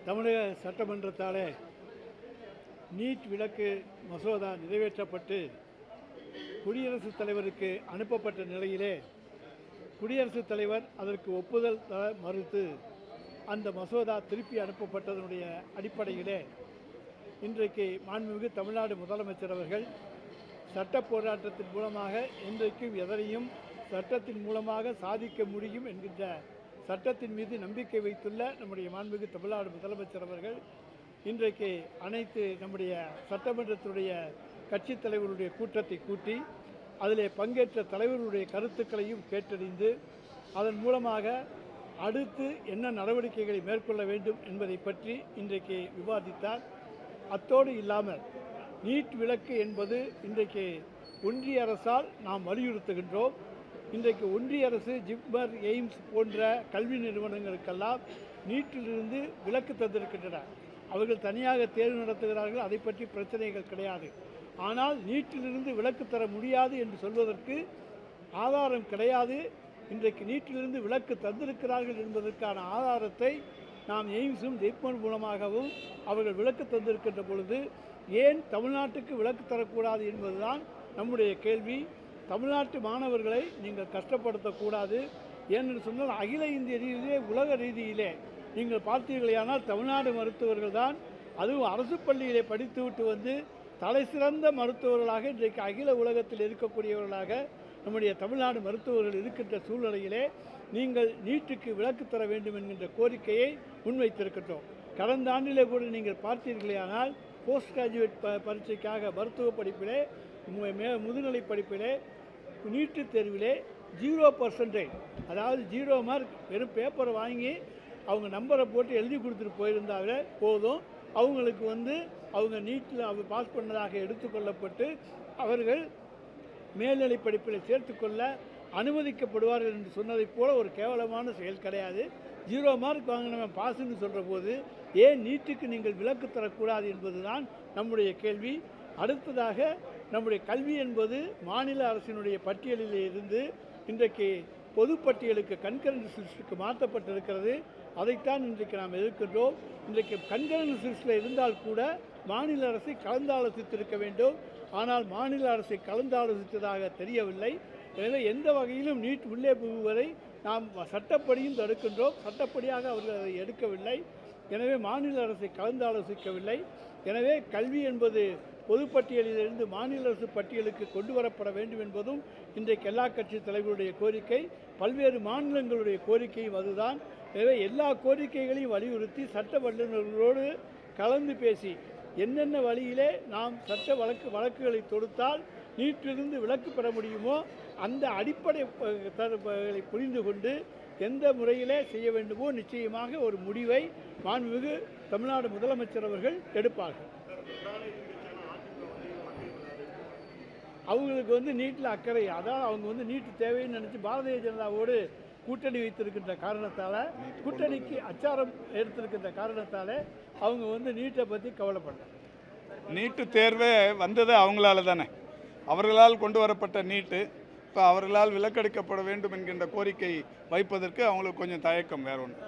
தமிழக சட்டமன்றத்தால் நீட் விலக்கு மசோதா நிறைவேற்றப்பட்டு குடியரசுத் தலைவருக்கு அனுப்பப்பட்ட நிலையிலே குடியரசுத் தலைவர் அதற்கு ஒப்புதல் தர மறுத்து அந்த மசோதா திருப்பி அனுப்பப்பட்டதனுடைய அடிப்படையிலே இன்றைக்கு மாண்புமிகு தமிழ்நாடு முதலமைச்சர் அவர்கள் சட்ட போராட்டத்தின் மூலமாக இன்றைக்கும் எதனையும் சட்டத்தின் மூலமாக சாதிக்க முடியும் என்கின்ற சட்டத்தின் மீது நம்பிக்கை வைத்துள்ள நம்முடைய மாண்புமிகு தமிழ்நாடு முதலமைச்சர் அவர்கள் இன்றைக்கு அனைத்து நம்முடைய சட்டமன்றத்தினுடைய கட்சித் தலைவருடைய கூட்டத்தை கூட்டி அதிலே பங்கேற்ற தலைவர்களுடைய கருத்துக்களையும் கேட்டறிந்து அதன் மூலமாக அடுத்து என்ன நடவடிக்கைகளை மேற்கொள்ள வேண்டும் என்பதை பற்றி இன்றைக்கு விவாதித்தார். அத்தோடு இல்லாமல் நீட் விலக்கு என்பது இன்றைக்கு ஒன்றிய அரசால் நாம் வலியுறுத்துகின்றோம். இன்றைக்கு ஒன்றிய அரசு ஜிப்மர், எய்ம்ஸ் போன்ற கல்வி நிறுவனங்களுக்கெல்லாம் நீட்டிலிருந்து விலக்கு தந்திருக்கின்றன. அவர்கள் தனியாக தேர்வு நடத்துகிறார்கள், அதை பற்றி பிரச்சனைகள் கிடையாது. ஆனால் நீட்டிலிருந்து விலக்கு தர முடியாது என்று சொல்வதற்கு ஆதாரம் கிடையாது. இன்றைக்கு நீட்டிலிருந்து விலக்கு தந்திருக்கிறார்கள் என்பதற்கான ஆதாரத்தை நாம் எய்ம்ஸும் ஜிப்மர் மூலமாகவும் அவர்கள் விலக்கு தந்திருக்கின்ற பொழுது ஏன் தமிழ்நாட்டுக்கு விலக்கு தரக்கூடாது என்பதுதான் நம்முடைய கேள்வி. தமிழ்நாட்டு மாணவர்களை நீங்கள் கஷ்டப்படுத்தக்கூடாது. ஏனென்று சொன்னால் அகில இந்திய ரீதியிலே உலக ரீதியிலே நீங்கள் பார்த்தீர்களேயானால் தமிழ்நாடு மருத்துவர்கள் தான், அதுவும் அரசு பள்ளியிலே படித்துவிட்டு வந்து தலை சிறந்த மருத்துவர்களாக இன்றைக்கு அகில உலகத்தில் இருக்கக்கூடியவர்களாக நம்முடைய தமிழ்நாடு மருத்துவர்கள் இருக்கின்ற சூழ்நிலையிலே நீங்கள் நீட்டுக்கு விலக்கு தர வேண்டும் என்கின்ற கோரிக்கையை முன்வைத்திருக்கின்றோம். கடந்த ஆண்டிலே கூட நீங்கள் பார்த்தீர்களேயானால் போஸ்ட் கிராஜுவேட் பரீட்சைக்காக மருத்துவ படிப்பிலே முதுநிலை படிப்பிலே நீட்டு தேர்விலே 0%, அதாவது 0 மார்க், வெறும் பேப்பரை வாங்கி அவங்க நம்பரை போட்டு எழுதி கொடுத்துட்டு போயிருந்தாங்க போதும், அவங்களுக்கு அவங்க நீட்டில் அவங்க பாஸ் பண்ணதாக எடுத்துக்கொள்ளப்பட்டு அவர்கள் மேல்நிலை படிப்பில் சேர்த்துக்கொள்ள அனுமதிக்கப்படுவார்கள் என்று சொன்னதைப் போல ஒரு கேவலமான செயல் கிடையாது. 0 மார்க் வாங்கினவன் பாஸ்ன்னு சொல்கிற போது ஏன் நீட்டுக்கு நீங்கள் விலக்கு தரக்கூடாது என்பதுதான் நம்முடைய கேள்வி. அடுத்ததாக நம்முடைய கல்வி என்பது மாநில அரசினுடைய பட்டியலில் இருந்து இன்றைக்கு பொதுப்பட்டியலுக்கு கன்கரன்ஸ் லிஸ்ட்டுக்கு மாற்றப்பட்டிருக்கிறது. அதைத்தான் இன்றைக்கு நாம் எதிர்க்கின்றோம். இன்றைக்கு கன்கரன்ஸ் லிஸ்ட்டில் இருந்தால் கூட மாநில அரசை கலந்தாலோசித்திருக்க வேண்டும். ஆனால் மாநில அரசை கலந்தாலோசித்ததாக தெரியவில்லை. எனவே எந்த வகையிலும் நீட் உள்ளே புகுவதை நாம் சட்டப்படியும் தடுக்கின்றோம். சட்டப்படியாக அவர்கள் அதை எடுக்கவில்லை. எனவே மாநில அரசை கலந்தாலோசிக்கவில்லை. எனவே கல்வி என்பது பொதுப்பட்டியலிலிருந்து மாநில அரசு பட்டியலுக்கு கொண்டு வரப்பட வேண்டும் என்பதும் இன்றைக்கு எல்லா கட்சி தலைவர்களுடைய கோரிக்கை, பல்வேறு மாநிலங்களுடைய கோரிக்கையும் அதுதான். எனவே எல்லா கோரிக்கைகளையும் வலியுறுத்தி சட்ட வல்லுநர்களோடு கலந்து பேசி என்னென்ன வழியிலே நாம் சட்ட வழக்குகளை தொடுத்தால் நீட்டிலிருந்து விலக்கு பெற முடியுமோ அந்த அடிப்படை புரிந்து கொண்டு எந்த முறையிலே செய்ய வேண்டுமோ நிச்சயமாக ஒரு முடிவை மாண்புமிகு தமிழ்நாடு முதலமைச்சர் அவர்கள் எடுப்பார்கள். அவங்களுக்கு நீட்டில் அக்கறை, அதான் அவங்க நீட்டு தேவைன்னு நினச்சி பாரதிய ஜனதாவோடு கூட்டணி வைத்திருக்கின்ற காரணத்தால், கூட்டணிக்கு அச்சாரம் எடுத்திருக்கின்ற காரணத்தால் அவங்க நீட்டை பற்றி கவலைப்படுறாங்க. நீட்டு தேர்வே வந்தது அவங்களால தானே, அவர்களால் கொண்டு வரப்பட்ட நீட்டு இப்போ அவர்களால் விலக்கெடுக்கப்பட வேண்டும் என்கின்ற கோரிக்கை வைப்பதற்கு அவங்களுக்கு கொஞ்சம் தயக்கம், வேற ஒன்று.